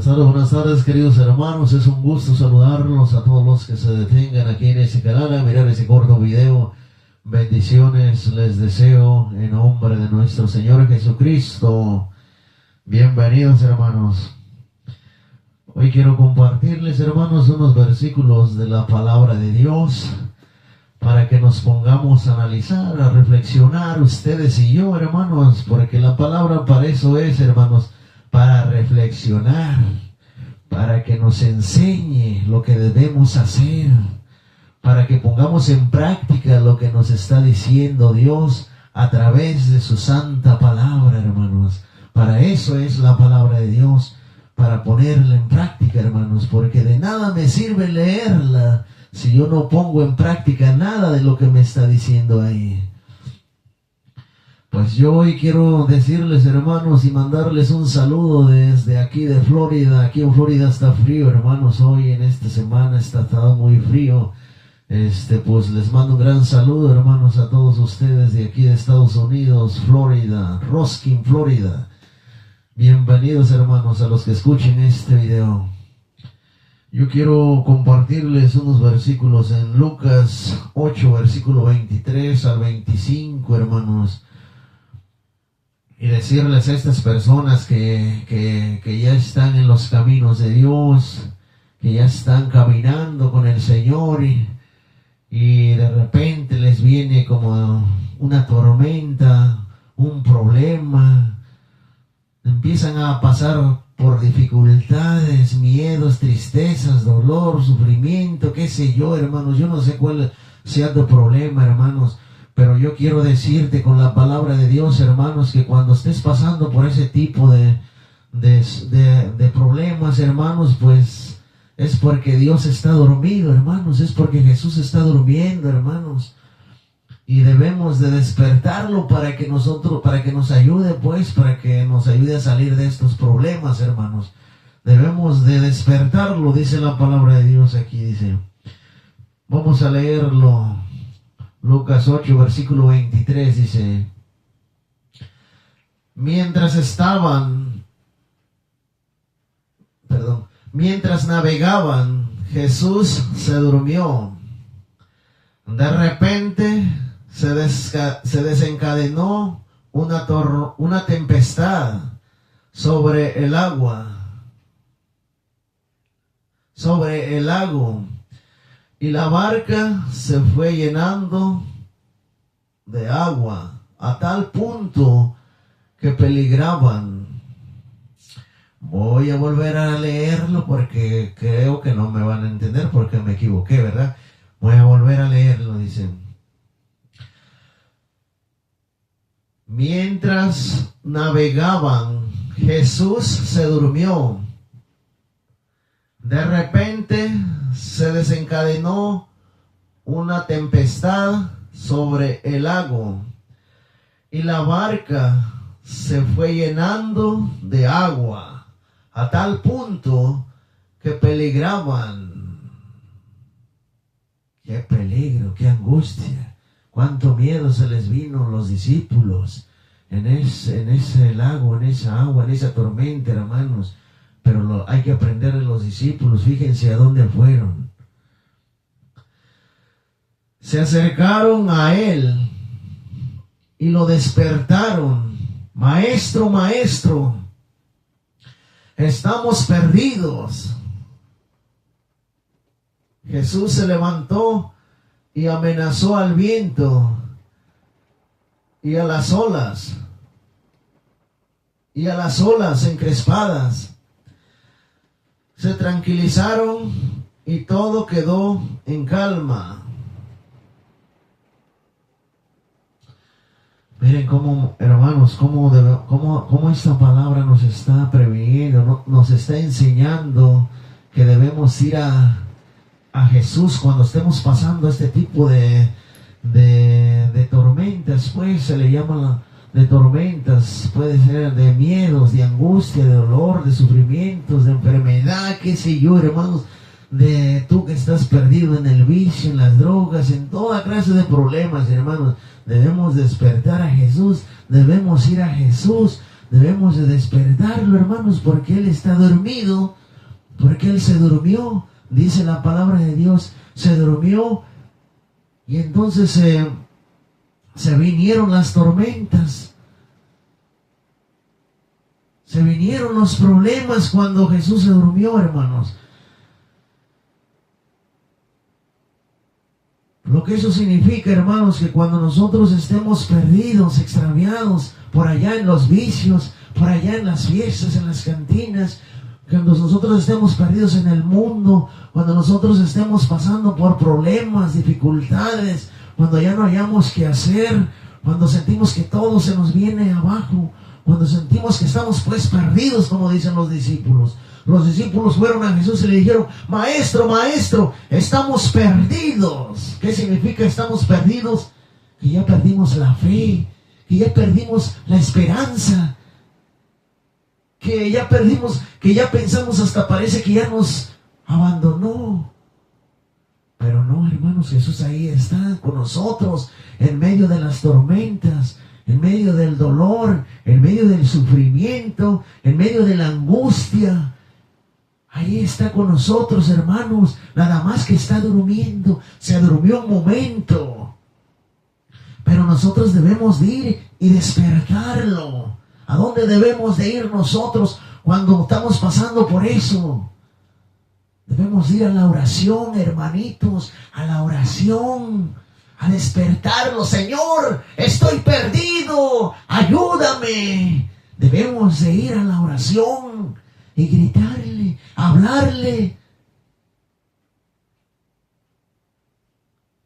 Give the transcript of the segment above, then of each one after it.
Buenas tardes, queridos hermanos. Es un gusto saludarlos a todos los que se detengan aquí en ese canal a mirar ese corto video. Bendiciones les deseo en nombre de nuestro Señor Jesucristo. Bienvenidos, hermanos. Hoy quiero compartirles, hermanos, unos versículos de la palabra de Dios para que nos pongamos a analizar, a reflexionar ustedes y yo, hermanos, porque la palabra para eso es, hermanos, para reflexionar, para que nos enseñe lo que debemos hacer, para que pongamos en práctica lo que nos está diciendo Dios a través de su santa palabra, hermanos. Para eso es la palabra de Dios, para ponerla en práctica, hermanos, porque de nada me sirve leerla si yo no pongo en práctica nada de lo que me está diciendo ahí. Pues yo hoy quiero decirles, hermanos, y mandarles un saludo desde aquí de Florida. Aquí en Florida está frío, hermanos. Hoy en esta semana está muy frío. Pues les mando un gran saludo, hermanos, a todos ustedes de aquí de Estados Unidos, Florida, Ruskin, Florida. Bienvenidos, hermanos, a los que escuchen este video. Yo quiero compartirles unos versículos en Lucas 8, versículo 23 al 25, hermanos. Y decirles a estas personas que ya están en los caminos de Dios, que ya están caminando con el Señor y de repente les viene como una tormenta, un problema, empiezan a pasar por dificultades, miedos, tristezas, dolor, sufrimiento, qué sé yo, hermanos. Yo no sé cuál sea tu problema, hermanos, pero yo quiero decirte con la palabra de Dios, hermanos, que cuando estés pasando por ese tipo de problemas, hermanos, pues es porque Dios está dormido, hermanos, es porque Jesús está durmiendo, hermanos. Y debemos de despertarlo para que nos ayude, pues, para que nos ayude a salir de estos problemas, hermanos. Debemos de despertarlo, dice la palabra de Dios aquí, dice. Vamos a leerlo. Lucas 8, versículo 23, dice. Mientras navegaban, Jesús se durmió. De repente se desencadenó una tempestad sobre el lago, y la barca se fue llenando de agua a tal punto que peligraban. Voy a volver a leerlo porque creo que no me van a entender porque me equivoqué, ¿verdad? Voy a volver a leerlo, dice. Mientras navegaban, Jesús se durmió. De repente se desencadenó una tempestad sobre el lago y la barca se fue llenando de agua a tal punto que peligraban. Qué peligro, qué angustia, cuánto miedo se les vino a los discípulos en ese lago, en esa agua, en esa tormenta, hermanos. Pero hay que aprender de los discípulos, fíjense a dónde fueron. Se acercaron a él y lo despertaron. Maestro, maestro, estamos perdidos. Jesús se levantó y amenazó al viento y a las olas encrespadas. Se tranquilizaron y todo quedó en calma. Miren cómo, hermanos, cómo esta palabra nos está previniendo, nos está enseñando que debemos ir a Jesús cuando estemos pasando este tipo de tormentas, pues se le llama de tormentas, puede ser de miedos, de angustia, de dolor, de sufrimientos, de enfermedad, qué sé yo, hermanos, de tú que estás perdido en el vicio, en las drogas, en toda clase de problemas, hermanos. Debemos despertar a Jesús, debemos ir a Jesús, debemos de despertarlo, hermanos, porque Él está dormido, porque Él se durmió. Dice la palabra de Dios, se durmió, y entonces se vinieron las tormentas. Se vinieron los problemas cuando Jesús se durmió, hermanos. Lo que eso significa, hermanos, que cuando nosotros estemos perdidos, extraviados, por allá en los vicios, por allá en las fiestas, en las cantinas, cuando nosotros estemos perdidos en el mundo, cuando nosotros estemos pasando por problemas, dificultades, cuando ya no hayamos qué hacer, cuando sentimos que todo se nos viene abajo, cuando sentimos que estamos pues perdidos, como dicen los discípulos. Los discípulos fueron a Jesús y le dijeron, Maestro, Maestro, estamos perdidos. ¿Qué significa estamos perdidos? Que ya perdimos la fe, que ya perdimos la esperanza, que ya perdimos, que ya pensamos, hasta parece que ya nos abandonó. Pero no, hermanos, Jesús ahí está con nosotros en medio de las tormentas, en medio del dolor, en medio del sufrimiento, en medio de la angustia. Ahí está con nosotros, hermanos, nada más que está durmiendo. Se durmió un momento. Pero nosotros debemos de ir y despertarlo. ¿A dónde debemos de ir nosotros cuando estamos pasando por eso? Debemos ir a la oración, hermanitos, a la oración, a despertarlo. Señor, estoy perdido, ayúdame. Debemos de ir a la oración y gritarle, hablarle,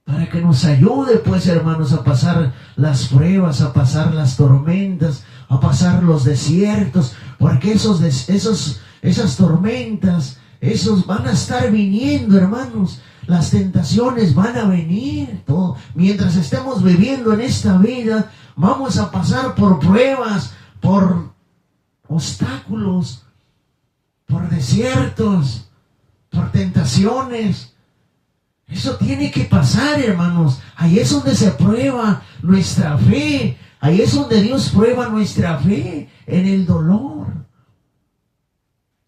para que nos ayude, pues, hermanos, a pasar las pruebas, a pasar las tormentas, a pasar los desiertos, porque esas tormentas, esos van a estar viniendo, hermanos. Las tentaciones van a venir. Todo. Mientras estemos viviendo en esta vida, vamos a pasar por pruebas, por obstáculos, por desiertos, por tentaciones. Eso tiene que pasar, hermanos. Ahí es donde se prueba nuestra fe. Ahí es donde Dios prueba nuestra fe, en el dolor,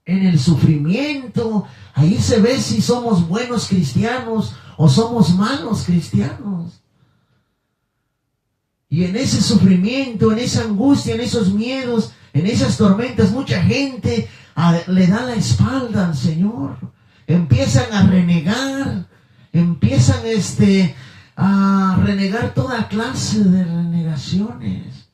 en el sufrimiento. Ahí se ve si somos buenos cristianos o somos malos cristianos. Y en ese sufrimiento, en esa angustia, en esos miedos, en esas tormentas, mucha gente le da la espalda al Señor. Empiezan a renegar, empiezan a renegar toda clase de renegaciones.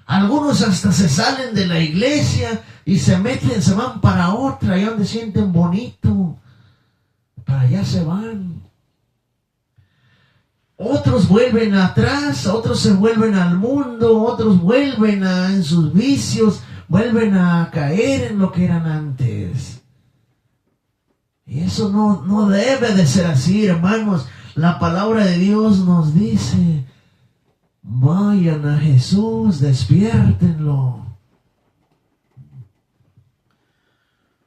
Algunos hasta se salen de la iglesia y se van para otra, allá donde sienten bonito, para allá se van. Otros vuelven atrás, otros se vuelven al mundo, otros vuelven en sus vicios, vuelven a caer en lo que eran antes. Y eso no debe de ser así, hermanos. La palabra de Dios nos dice, vayan a Jesús, despiértenlo.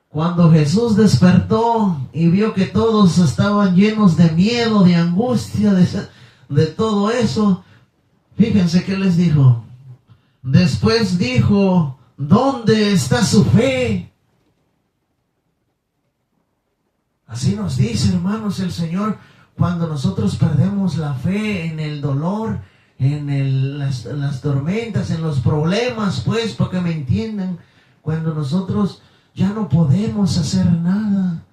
Cuando Jesús despertó y vio que todos estaban llenos de miedo, de angustia, de todo eso, fíjense qué les dijo. Después dijo, ¿dónde está su fe? Así nos dice, hermanos, el Señor, cuando nosotros perdemos la fe en el dolor, en las tormentas, en los problemas, pues, para que me entiendan, cuando nosotros ya no podemos hacer nada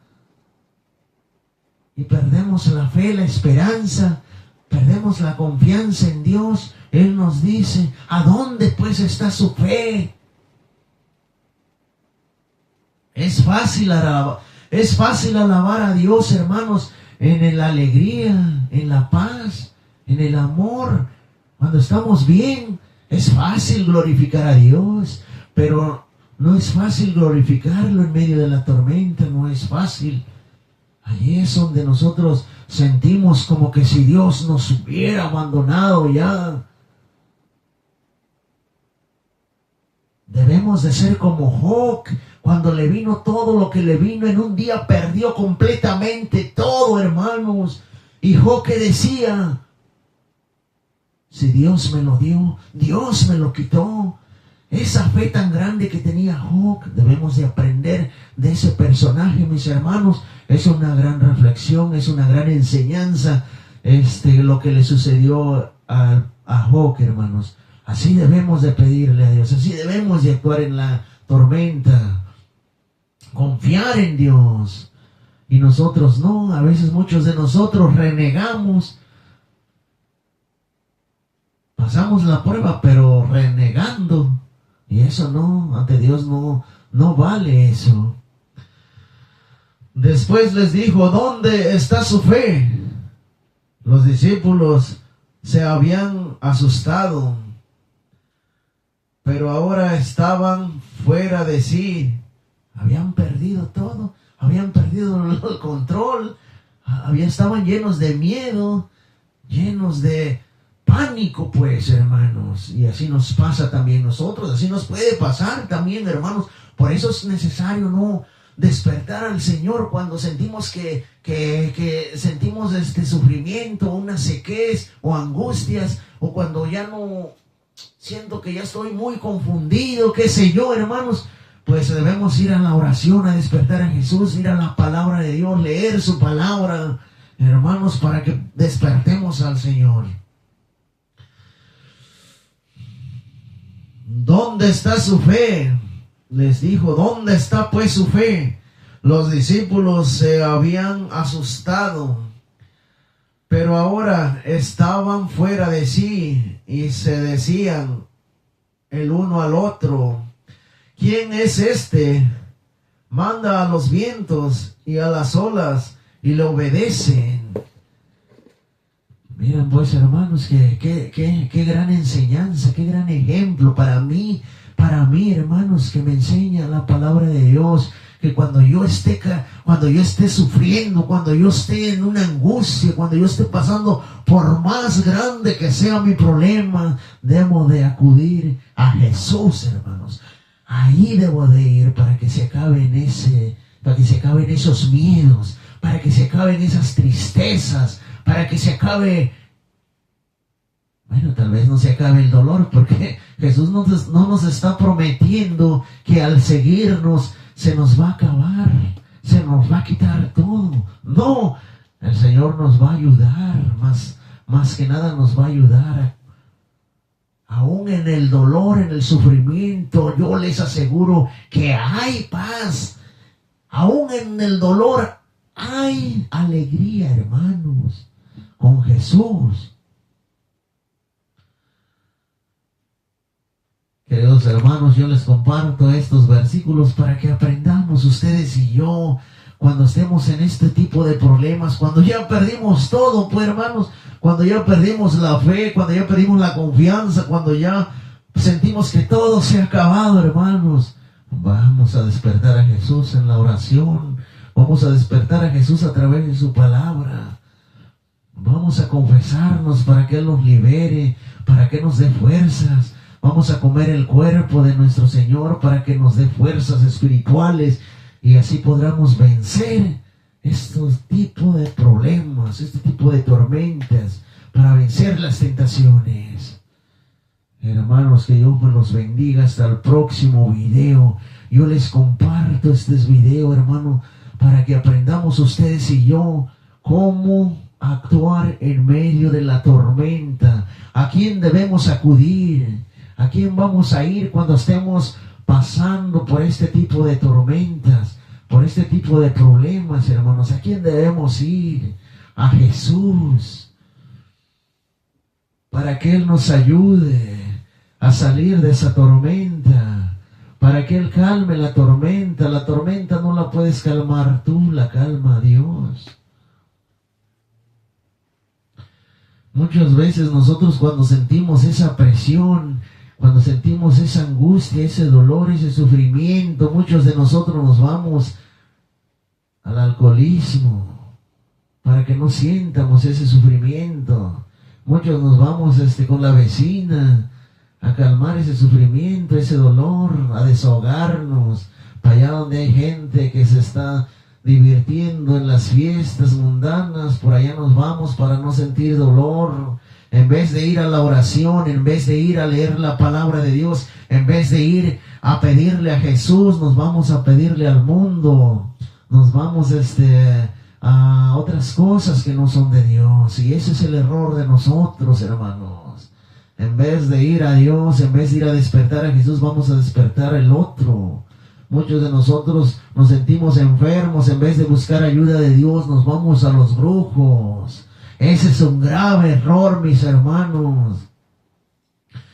y perdemos la fe, la esperanza, perdemos la confianza en Dios, Él nos dice, ¿a dónde pues está su fe? Es fácil alabar a Dios, hermanos, en la alegría, en la paz, en el amor. Cuando estamos bien, es fácil glorificar a Dios, pero no es fácil glorificarlo en medio de la tormenta, no es fácil. Allí es donde nosotros sentimos como que si Dios nos hubiera abandonado ya. Debemos de ser como Job, cuando le vino todo lo que le vino, en un día perdió completamente todo, hermanos. Y Job que decía, si Dios me lo dio, Dios me lo quitó. Esa fe tan grande que tenía Job, debemos de aprender de ese personaje, mis hermanos. Es una gran reflexión, es una gran enseñanza, lo que le sucedió a Job, hermanos. Así debemos de pedirle a Dios, así debemos de actuar en la tormenta, confiar en Dios. Y nosotros no, a veces muchos de nosotros renegamos, pasamos la prueba, pero renegando. Y eso no, ante Dios no vale eso. Después les dijo, ¿dónde está su fe? Los discípulos se habían asustado, pero ahora estaban fuera de sí. Habían perdido todo, habían perdido el control, estaban llenos de miedo, llenos de pánico, pues, hermanos. Y así nos pasa también nosotros, así nos puede pasar también, hermanos. Por eso es necesario no despertar al Señor cuando sentimos que sentimos sufrimiento, una sequez o angustias, o cuando ya no siento que ya estoy muy confundido, qué sé yo, hermanos. Pues debemos ir a la oración, a despertar a Jesús, ir a la palabra de Dios, leer su palabra, hermanos, para que despertemos al Señor. ¿Dónde está su fe? Les dijo, ¿dónde está pues su fe? Los discípulos se habían asustado, pero ahora estaban fuera de sí y se decían el uno al otro, ¿quién es este? Manda a los vientos y a las olas y le obedecen. Miren pues, hermanos, qué gran enseñanza, qué gran ejemplo para mí, hermanos, que me enseña la palabra de Dios. Que cuando yo esté sufriendo, cuando yo esté en una angustia, cuando yo esté pasando, por más grande que sea mi problema, debo de acudir a Jesús, hermanos. Ahí debo de ir para que se acaben esos miedos, para que se acaben esas tristezas, para que se acabe, bueno, tal vez no se acabe el dolor, porque Jesús no nos está prometiendo que al seguirnos se nos va a acabar, se nos va a quitar todo. No, el Señor nos va a ayudar, más que nada nos va a ayudar. Aún en el dolor, en el sufrimiento, yo les aseguro que hay paz. Aún en el dolor hay alegría, hermanos, con Jesús. Queridos hermanos, yo les comparto estos versículos para que aprendamos ustedes y yo, cuando estemos en este tipo de problemas, cuando ya perdimos todo, pues, hermanos, cuando ya perdimos la fe, cuando ya perdimos la confianza, cuando ya sentimos que todo se ha acabado, hermanos, vamos a despertar a Jesús en la oración, vamos a despertar a Jesús a través de su palabra, vamos a confesarnos para que Él nos libere, para que nos dé fuerzas. Vamos a comer el cuerpo de nuestro Señor para que nos dé fuerzas espirituales y así podamos vencer estos tipos de problemas, este tipo de tormentas, para vencer las tentaciones. Hermanos, que Dios me los bendiga. Hasta el próximo video. Yo les comparto este video, hermano, para que aprendamos ustedes y yo cómo actuar en medio de la tormenta, a quién debemos acudir, ¿a quién vamos a ir cuando estemos pasando por este tipo de tormentas, por este tipo de problemas, hermanos? ¿A quién debemos ir? A Jesús, para que Él nos ayude a salir de esa tormenta, para que Él calme la tormenta. La tormenta no la puedes calmar tú, la calma Dios. Muchas veces nosotros cuando sentimos esa presión, cuando sentimos esa angustia, ese dolor, ese sufrimiento, muchos de nosotros nos vamos al alcoholismo para que no sientamos ese sufrimiento. Muchos nos vamos con la vecina a calmar ese sufrimiento, ese dolor, a desahogarnos, para allá donde hay gente que se está divirtiendo en las fiestas mundanas, por allá nos vamos para no sentir dolor. En vez de ir a la oración, en vez de ir a leer la palabra de Dios, en vez de ir a pedirle a Jesús, nos vamos a pedirle al mundo. Nos vamos a otras cosas que no son de Dios. Y ese es el error de nosotros, hermanos. En vez de ir a Dios, en vez de ir a despertar a Jesús, vamos a despertar el otro. Muchos de nosotros nos sentimos enfermos. En vez de buscar ayuda de Dios, nos vamos a los brujos. Ese es un grave error, mis hermanos.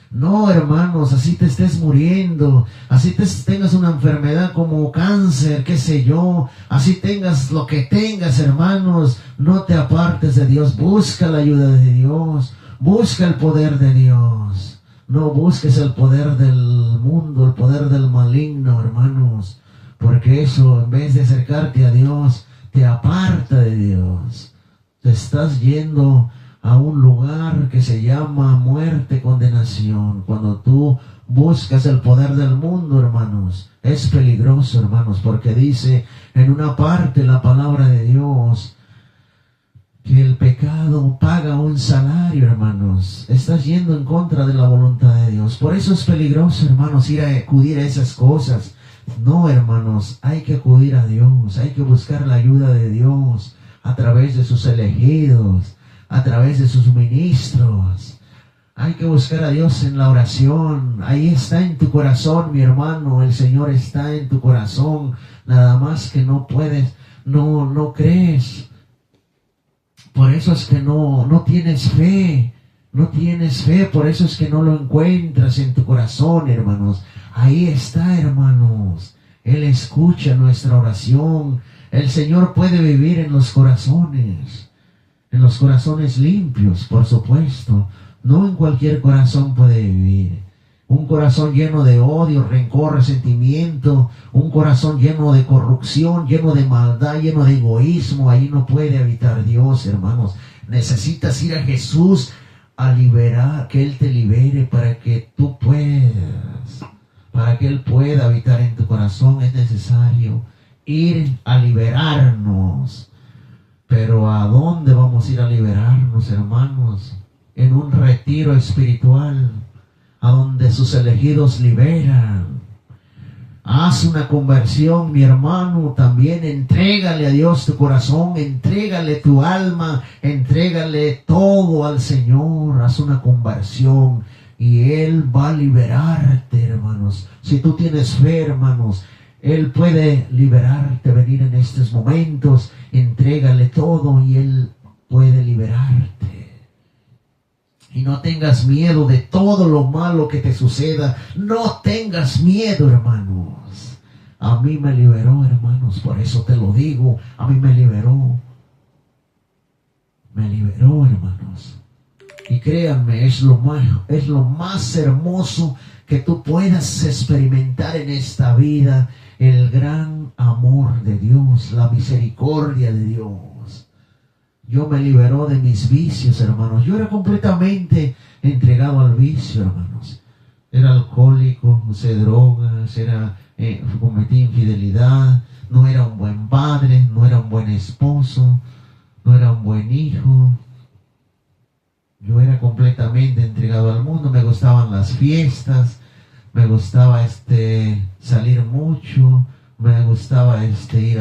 No, hermanos, así te estés muriendo, así tengas una enfermedad como cáncer, qué sé yo, así tengas lo que tengas, hermanos, no te apartes de Dios. Busca la ayuda de Dios, busca el poder de Dios. No busques el poder del mundo, el poder del maligno, hermanos, porque eso, en vez de acercarte a Dios, te aparta de Dios. Te estás yendo a un lugar que se llama muerte, condenación. Cuando tú buscas el poder del mundo, hermanos, es peligroso, hermanos, porque dice en una parte la palabra de Dios que el pecado paga un salario, hermanos. Estás yendo en contra de la voluntad de Dios. Por eso es peligroso, hermanos, ir a acudir a esas cosas. No, hermanos, hay que acudir a Dios, hay que buscar la ayuda de Dios a través de sus elegidos, a través de sus ministros. Hay que buscar a Dios en la oración. Ahí está en tu corazón, mi hermano. El Señor está en tu corazón. Nada más que no puedes, no crees. Por eso es que no tienes fe. No tienes fe. Por eso es que no lo encuentras en tu corazón, hermanos. Ahí está, hermanos. Él escucha nuestra oración. El Señor puede vivir en los corazones. En los corazones limpios, por supuesto. No en cualquier corazón puede vivir. Un corazón lleno de odio, rencor, resentimiento. Un corazón lleno de corrupción, lleno de maldad, lleno de egoísmo. Ahí no puede habitar Dios, hermanos. Necesitas ir a Jesús a liberar, que Él te libere para que tú puedas. Para que Él pueda habitar en tu corazón es necesario ir a liberarnos. Pero ¿a dónde vamos a ir a liberarnos, hermanos? En un retiro espiritual, a donde sus elegidos liberan. Haz una conversión, mi hermano, también entrégale a Dios tu corazón, entrégale tu alma, entrégale todo al Señor. Haz una conversión y Él va a liberarte, hermanos. Si tú tienes fe, hermanos, Él puede liberarte, venir en estos momentos, entrégale todo y Él puede liberarte. Y no tengas miedo de todo lo malo que te suceda. No tengas miedo, hermanos. A mí me liberó, hermanos, por eso te lo digo. A mí me liberó. Me liberó, hermanos. Y créanme, es lo más hermoso que tú puedas experimentar en esta vida. El gran amor de Dios, la misericordia de Dios. Yo me liberó de mis vicios, hermanos. Yo era completamente entregado al vicio, hermanos. Era alcohólico, usé drogas, cometí infidelidad, no era un buen padre, no era un buen esposo, no era un buen hijo. Yo era completamente entregado al mundo. Me gustaban las fiestas, me gustaba salir mucho, me gustaba ir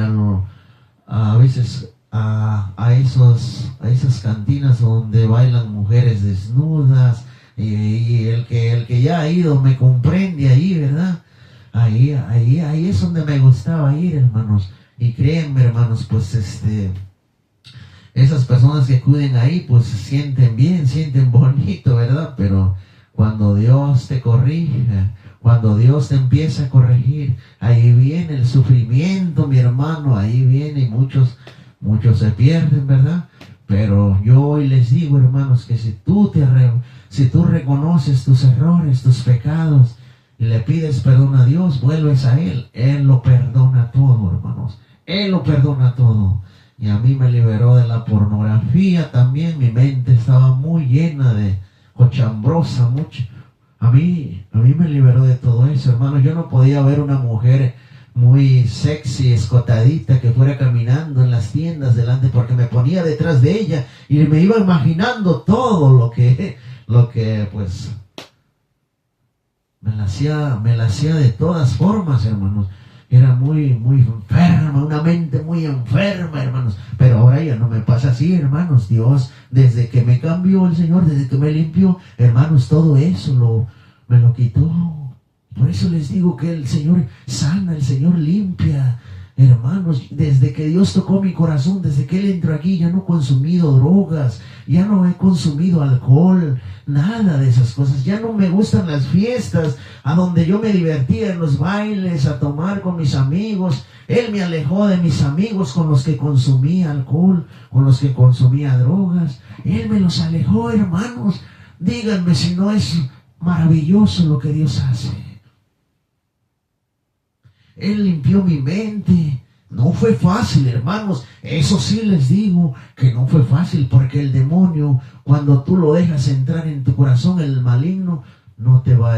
a veces a esas cantinas donde bailan mujeres desnudas, y el que ya ha ido me comprende ahí, ¿verdad? Ahí es donde me gustaba ir, hermanos. Y créanme, hermanos, pues esas personas que acuden ahí, pues se sienten bien, sienten bonito, ¿verdad? Pero cuando Dios te corrige, cuando Dios te empieza a corregir, ahí viene el sufrimiento, mi hermano, ahí viene, y muchos se pierden, ¿verdad? Pero yo hoy les digo, hermanos, que si tú reconoces tus errores, tus pecados, y le pides perdón a Dios, vuelves a Él lo perdona todo, hermanos. Él lo perdona todo. Y a mí me liberó de la pornografía también. Mi mente estaba muy llena de cochambrosa, mucho. A mí me liberó de todo eso, hermano. Yo no podía ver una mujer muy sexy, escotadita, que fuera caminando en las tiendas delante, porque me ponía detrás de ella y me iba imaginando todo lo que pues me la hacía de todas formas, hermanos. Era muy enferma, una mente muy enferma, hermanos. Pero ahora ya no me pasa así, hermanos. Dios, desde que me cambió el Señor, desde que me limpió, hermanos, todo eso me lo quitó. Por eso les digo que el Señor sana, el Señor limpia. Hermanos, desde que Dios tocó mi corazón, desde que Él entró aquí, ya no he consumido drogas, ya no he consumido alcohol, nada de esas cosas. Ya no me gustan las fiestas a donde yo me divertía en los bailes, a tomar con mis amigos. Él me alejó de mis amigos con los que consumía alcohol, con los que consumía drogas. Él me los alejó, hermanos. Díganme si no es maravilloso lo que Dios hace. Él limpió mi mente. No fue fácil, hermanos. Eso sí les digo que no fue fácil, porque el demonio, cuando tú lo dejas entrar en tu corazón, el maligno no te va a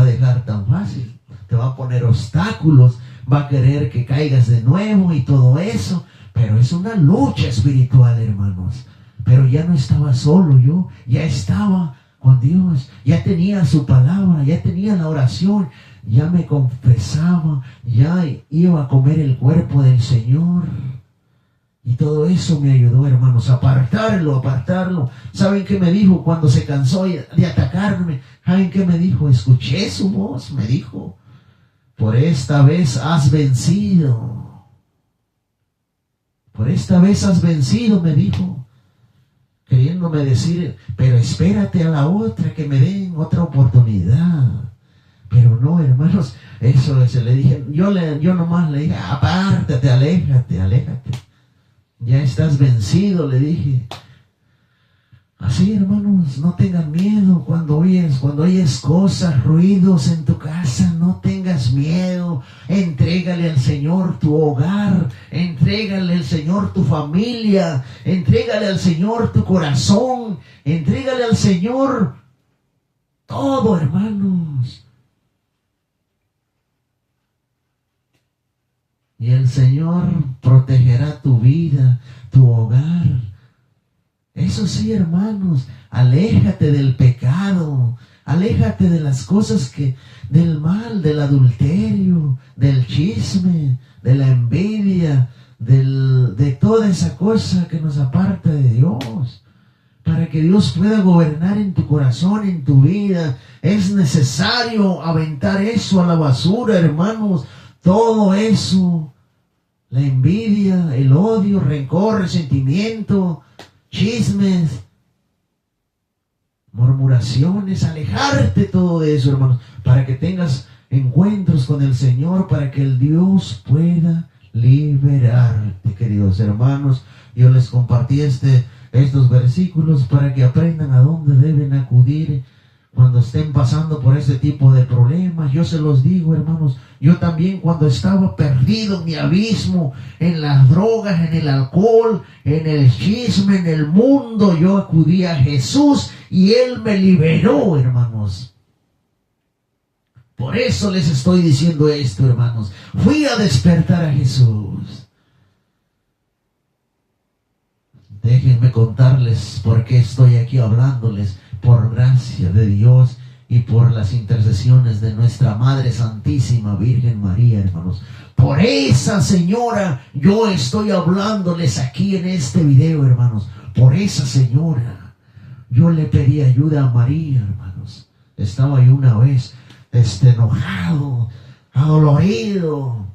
dejar tan fácil. Te va a poner obstáculos, va a querer que caigas de nuevo y todo eso. Pero es una lucha espiritual, hermanos. Pero ya no estaba solo yo, ya estaba con Dios, ya tenía su palabra, ya tenía la oración, ya me confesaba, ya iba a comer el cuerpo del Señor. Y todo eso me ayudó, hermanos, a apartarlo. ¿Saben qué me dijo cuando se cansó de atacarme? ¿Saben qué me dijo? Escuché su voz, me dijo: por esta vez has vencido. Por esta vez has vencido, me dijo. Queriéndome decir, pero espérate a la otra, que me den otra oportunidad. Pero no, hermanos, eso se le dije, yo nomás le dije: apártate, aléjate. Ya estás vencido, le dije. Así, hermanos, no tengan miedo cuando oyes cosas, ruidos en tu casa, no tengas miedo. Entrégale al Señor tu hogar, entrégale al Señor tu familia, entrégale al Señor tu corazón, entrégale al Señor todo, hermanos. Y el Señor protegerá tu vida, tu hogar. Eso sí, hermanos, aléjate del pecado, aléjate de las cosas del mal, del adulterio, del chisme, de la envidia, de toda esa cosa que nos aparta de Dios. Para que Dios pueda gobernar en tu corazón, en tu vida, es necesario aventar eso a la basura, hermanos. Todo eso, la envidia, el odio, rencor, resentimiento, chismes, murmuraciones, alejarte todo de eso, hermanos, para que tengas encuentros con el Señor, para que el Dios pueda liberarte, queridos hermanos. Yo les compartí estos versículos para que aprendan a dónde deben acudir cuando estén pasando por ese tipo de problemas. Yo se los digo, hermanos, yo también, cuando estaba perdido en mi abismo, en las drogas, en el alcohol, en el chisme, en el mundo, yo acudí a Jesús y Él me liberó, hermanos. Por eso les estoy diciendo esto, hermanos. Fui a despertar a Jesús. Déjenme contarles por qué estoy aquí hablándoles. Por gracia de Dios y por las intercesiones de nuestra Madre Santísima Virgen María, hermanos. Por esa señora yo estoy hablándoles aquí en este video, hermanos. Por esa señora yo le pedí ayuda a María, hermanos. Estaba yo una vez enojado, adolorido,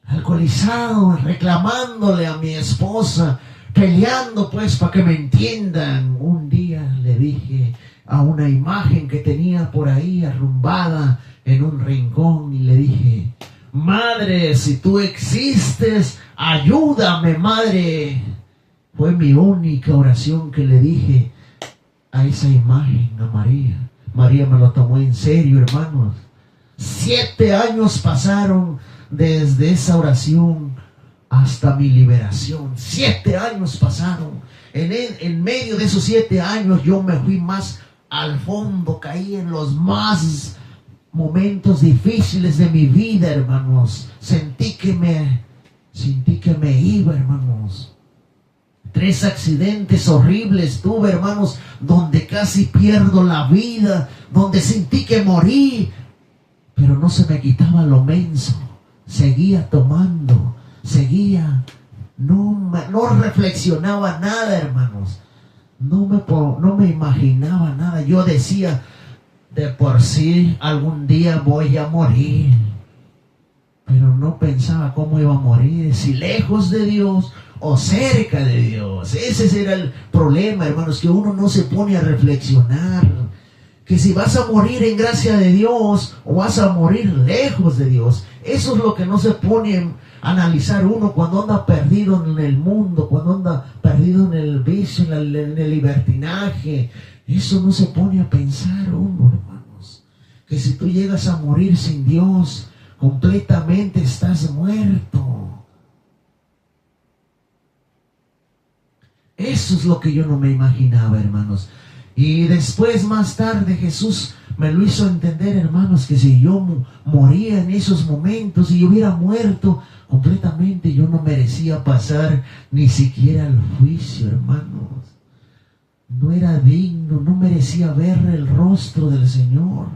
alcoholizado, reclamándole a mi esposa, peleando pues para que me entiendan. Un día le dije a una imagen que tenía por ahí arrumbada en un rincón, y le dije: Madre, si tú existes, ayúdame, Madre. Fue mi única oración que le dije a esa imagen, a María. María me lo tomó en serio, hermanos. 7 años pasaron desde esa oración hasta mi liberación. 7 años pasaron. En medio de esos 7 años yo me fui más al fondo, caí en los más momentos difíciles de mi vida, hermanos. Sentí que me iba, hermanos. 3 accidentes horribles tuve, hermanos, donde casi pierdo la vida, donde sentí que morí, pero no se me quitaba lo menso. Seguía tomando, no reflexionaba nada, hermanos. No me imaginaba nada. Yo decía, de por sí algún día voy a morir, pero no pensaba cómo iba a morir, si lejos de Dios o cerca de Dios. Ese era el problema, hermanos, que uno no se pone a reflexionar, que si vas a morir en gracia de Dios o vas a morir lejos de Dios. Eso es lo que no se pone a analizar uno cuando anda perdido en el mundo, cuando anda perdido en el vicio, en el libertinaje. Eso no se pone a pensar uno, hermanos, que si tú llegas a morir sin Dios, completamente estás muerto. Eso es lo que yo no me imaginaba, hermanos. Y después, más tarde, Jesús me lo hizo entender, hermanos, que si yo moría en esos momentos y yo hubiera muerto completamente, yo no merecía pasar ni siquiera al juicio, hermanos. No era digno, no merecía ver el rostro del Señor.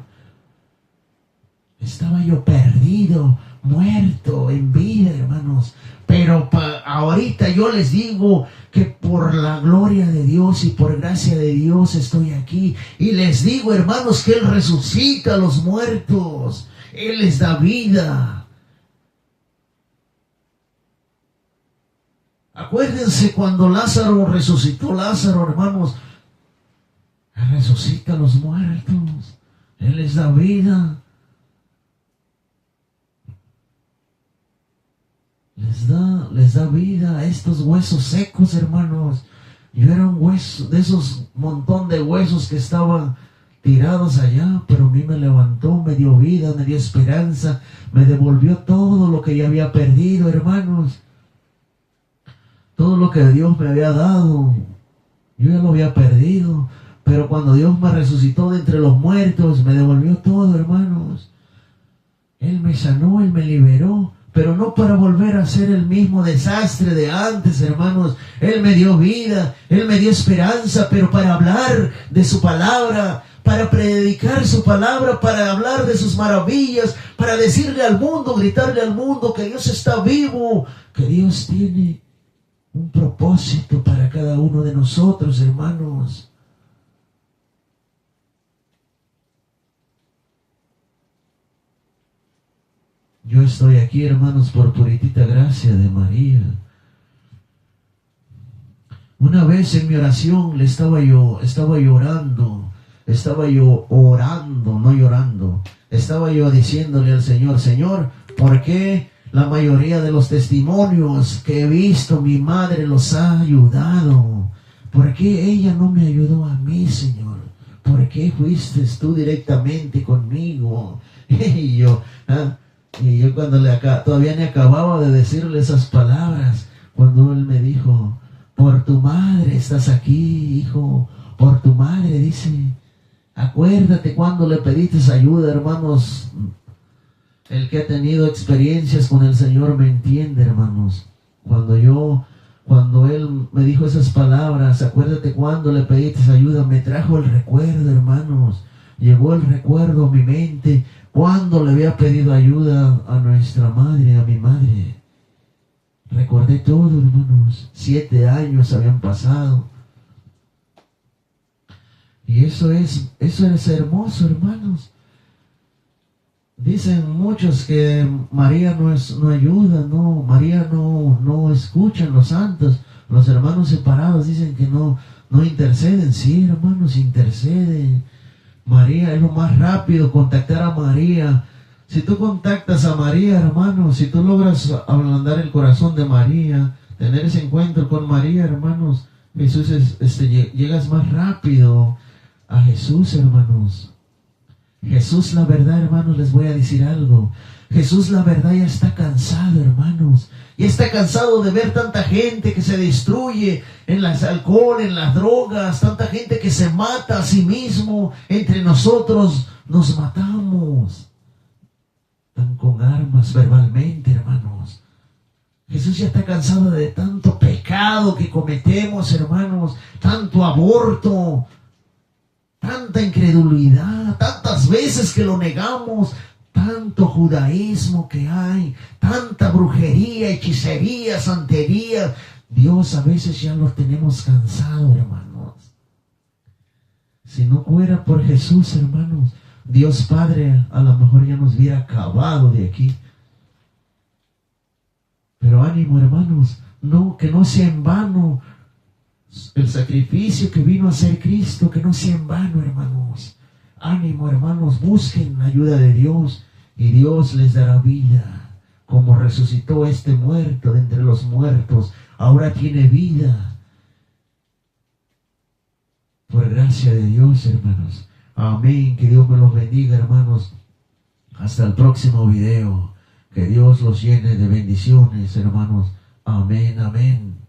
Estaba yo perdido, muerto en vida, hermanos. Pero ahorita yo les digo que por la gloria de Dios y por gracia de Dios estoy aquí. Y les digo, hermanos, que Él resucita a los muertos. Él les da vida. Acuérdense cuando Lázaro resucitó, Lázaro, hermanos, Él resucita a los muertos. Él les da vida. Les da vida a estos huesos secos, hermanos. Yo era un hueso, de esos montón de huesos que estaban tirados allá, pero a mí me levantó, me dio vida, me dio esperanza, me devolvió todo lo que ya había perdido, hermanos. Todo lo que Dios me había dado, yo ya lo había perdido, pero cuando Dios me resucitó de entre los muertos, me devolvió todo, hermanos. Él me sanó, Él me liberó. Pero no para volver a ser el mismo desastre de antes, hermanos. Él me dio vida, Él me dio esperanza, pero para hablar de su palabra, para predicar su palabra, para hablar de sus maravillas, para decirle al mundo, gritarle al mundo que Dios está vivo, que Dios tiene un propósito para cada uno de nosotros, hermanos. Yo estoy aquí, hermanos, por puritita gracia de María. Una vez en mi oración estaba yo orando, no llorando. Estaba yo diciéndole al Señor, Señor, ¿por qué la mayoría de los testimonios que he visto, mi madre los ha ayudado? ¿Por qué ella no me ayudó a mí, Señor? ¿Por qué fuiste tú directamente conmigo? Y yo cuando todavía ni acababa de decirle esas palabras, cuando Él me dijo, por tu madre estás aquí, hijo, por tu madre, dice. Acuérdate cuando le pediste ayuda, hermanos. El que ha tenido experiencias con el Señor me entiende, hermanos. Cuando Él me dijo esas palabras, acuérdate cuando le pediste ayuda, me trajo el recuerdo, hermanos. Llegó el recuerdo a mi mente cuando le había pedido ayuda a nuestra madre, a mi madre. Recordé todo, hermanos. 7 años habían pasado. Y eso es hermoso, hermanos. Dicen muchos que María no ayuda, no, María no escuchan los santos. Los hermanos separados dicen que no interceden. Sí, hermanos, interceden. María es lo más rápido, contactar a María. Si tú contactas a María, hermanos, si tú logras ablandar el corazón de María, tener ese encuentro con María, hermanos, Jesús llegas más rápido a Jesús, hermanos. Jesús, la verdad, hermanos, les voy a decir algo. Jesús, la verdad, ya está cansado, hermanos. Ya está cansado de ver tanta gente que se destruye en el alcohol, en las drogas, tanta gente que se mata a sí mismo. Entre nosotros nos matamos. Están con armas verbalmente, hermanos. Jesús ya está cansado de tanto pecado que cometemos, hermanos. Tanto aborto, tanta incredulidad, tantas veces que lo negamos. Tanto judaísmo que hay, tanta brujería, hechicería, santería. Dios, a veces ya los tenemos cansados, hermanos. Si no fuera por Jesús, hermanos, Dios Padre a lo mejor ya nos hubiera acabado de aquí. Pero ánimo, hermanos, no, que no sea en vano el sacrificio que vino a hacer Cristo, que no sea en vano, hermanos. Ánimo, hermanos, busquen la ayuda de Dios y Dios les dará vida. Como resucitó este muerto de entre los muertos, ahora tiene vida. Por gracia de Dios, hermanos. Amén. Que Dios me los bendiga, hermanos. Hasta el próximo video. Que Dios los llene de bendiciones, hermanos. Amén, amén.